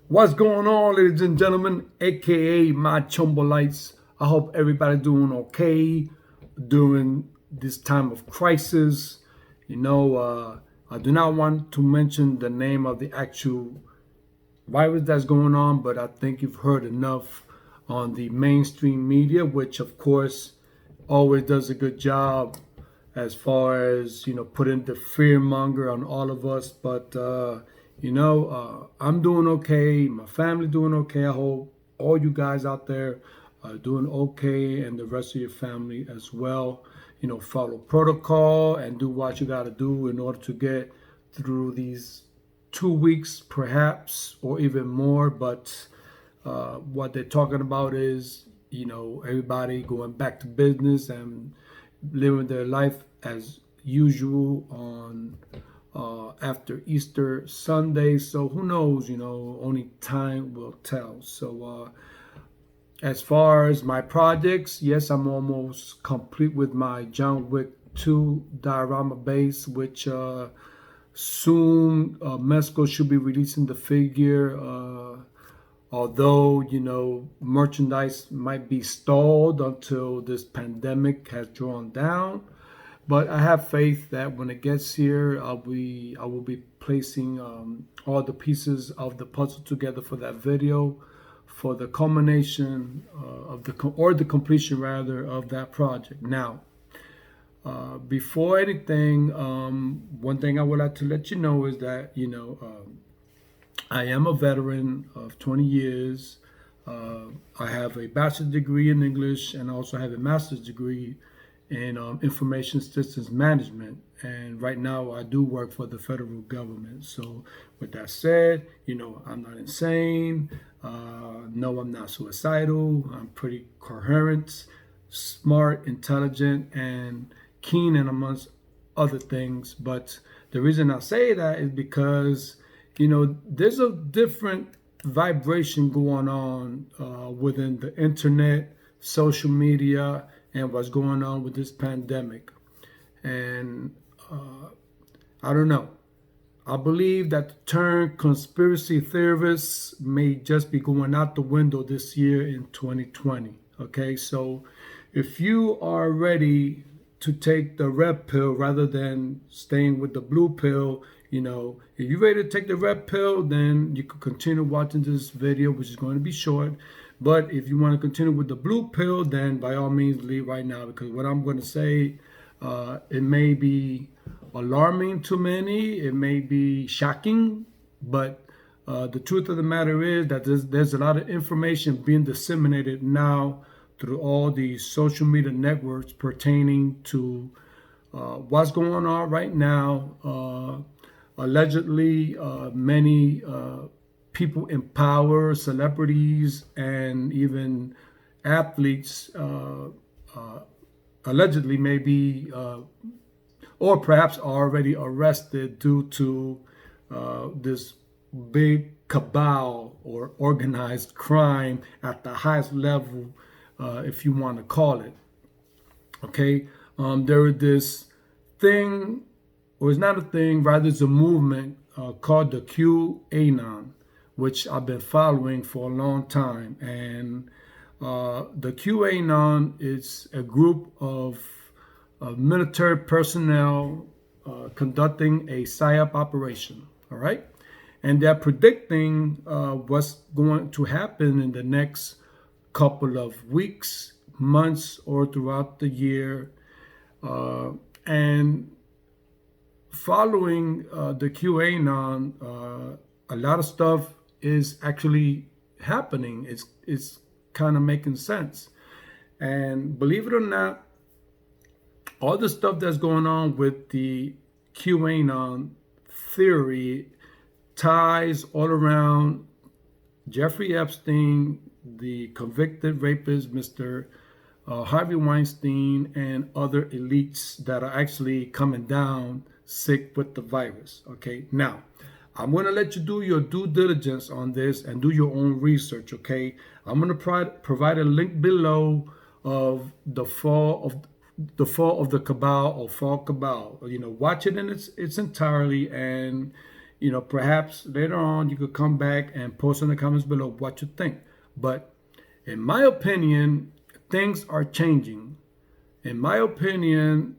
What's going on, ladies and gentlemen, aka my Chumbleites? I hope everybody doing okay during this time of crisis. I do not want to mention the name of the actual virus that's going on, but I think you've heard enough on the mainstream media, which of course always does a good job as far as putting the fear monger on all of us. But I'm doing okay. My family doing okay. I hope all you guys out there are doing okay, and the rest of your family as well. Follow protocol and do what you got to do in order to get through these 2 weeks, perhaps, or even more. But what they're talking about is, everybody going back to business and living their life as usual on after Easter Sunday. So who knows? Only time will tell. So as far as my projects, yes, I'm almost complete with my John Wick 2 diorama base, which soon Mesco should be releasing the figure. Although merchandise might be stalled until this pandemic has drawn down, but I have faith that when it gets here, I will be placing all the pieces of the puzzle together for that video, for the culmination the completion rather of that project. Now, before anything, one thing I would like to let you know is that I am a veteran of 20 years. I have a bachelor's degree in English and I also have a master's degree in information systems management. And right now I do work for the federal government. So with that said, I'm not insane. No, I'm not suicidal. I'm pretty coherent, smart, intelligent, and keen, and amongst other things. But the reason I say that is because there's a different vibration going on within the internet, social media, and what's going on with this pandemic. And I don't know. I believe that the term conspiracy theorists may just be going out the window this year in 2020. Okay, so if you are ready to take the red pill rather than staying with the blue pill, if you're ready to take the red pill, then you can continue watching this video, which is going to be short. But if you want to continue with the blue pill, then by all means leave right now, because what I'm going to say, it may be alarming to many, it may be shocking, but the truth of the matter is that there's a lot of information being disseminated now through all these social media networks pertaining to what's going on right now. Allegedly, many people in power, celebrities, and even athletes allegedly may be, or perhaps already arrested due to this big cabal or organized crime at the highest level, if you want to call it. Okay, there is this thing, or it's not a thing, rather it's a movement called the QAnon, which I've been following for a long time. And the QAnon is a group of military personnel conducting a PSYOP operation, all right? And they're predicting what's going to happen in the next couple of weeks, months, or throughout the year. And following the QAnon, a lot of stuff is actually happening. It's kind of making sense. And believe it or not, all the stuff that's going on with the QAnon theory ties all around Jeffrey Epstein, the convicted rapist, Mr. Harvey Weinstein, and other elites that are actually coming down sick with the virus. Okay, now I'm going to let you do your due diligence on this and do your own research. Okay, I'm going to provide a link below of the fall of the cabal or fall cabal. Watch it in its entirety, and perhaps later on you could come back and post in the comments below what you think. But in my opinion, things are changing. In my opinion,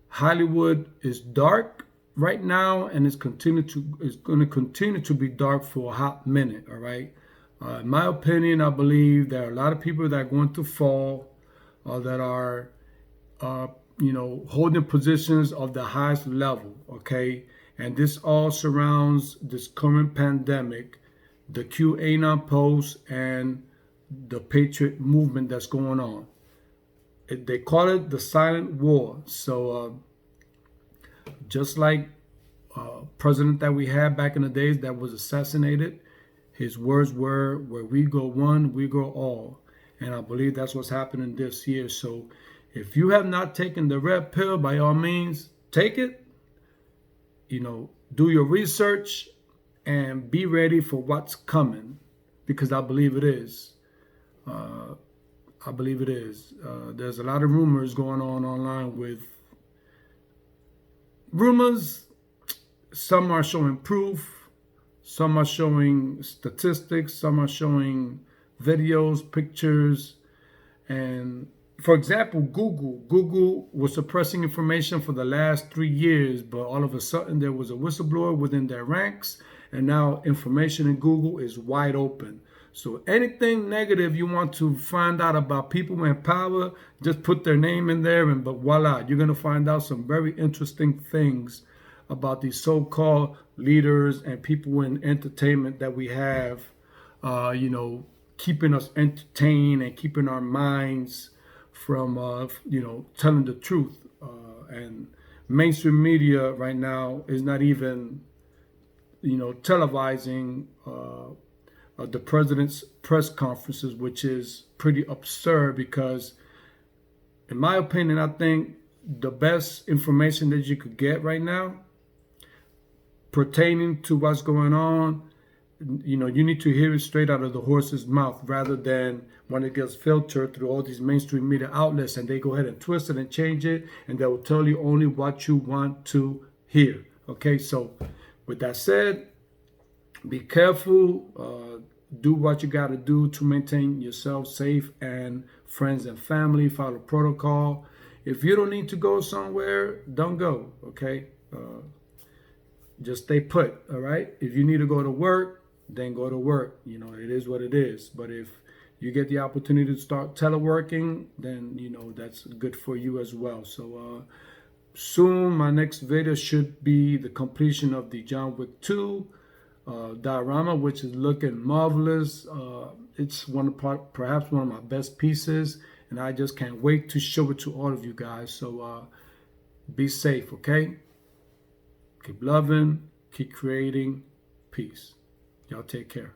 Hollywood is dark right now, and it's going to continue to be dark for a hot minute. All right. In my opinion, I believe there are a lot of people that are going to fall, that are, holding positions of the highest level. Okay, and this all surrounds this current pandemic, the QAnon post, and the Patriot movement that's going on. They call it the silent war. So just like president that we had back in the days that was assassinated, his words were, "Where we go one, we go all." And I believe that's what's happening this year. So if you have not taken the red pill, by all means, take it. Do your research and be ready for what's coming, because I believe it is. I believe it is. There's a lot of rumors going on online with rumors. Some are showing proof. Some are showing statistics. Some are showing videos, pictures. And for example, Google was suppressing information for the last 3 years, but all of a sudden there was a whistleblower within their ranks, and now information in Google is wide open. So anything negative you want to find out about people in power, just put their name in there, and but voila, you're going to find out some very interesting things about these so-called leaders and people in entertainment that we have, keeping us entertained and keeping our minds from, telling the truth. And mainstream media right now is not even, televising the president's press conferences, which is pretty absurd, because in my opinion, I think the best information that you could get right now pertaining to what's going on, you need to hear it straight out of the horse's mouth, rather than when it gets filtered through all these mainstream media outlets, and they go ahead and twist it and change it, and they will tell you only what you want to hear. Okay, so with that said, be careful. Do what you got to do to maintain yourself safe, and friends and family. Follow protocol. If you don't need to go somewhere, don't go. Okay, just stay put. All right. If you need to go to work, then go to work. It is what it is. But if you get the opportunity to start teleworking, then that's good for you as well. So soon my next video should be the completion of the John Wick 2 diorama, which is looking marvelous. It's perhaps one of my best pieces, and I just can't wait to show it to all of you guys. So be safe, okay? Keep loving, keep creating. Peace. Y'all take care.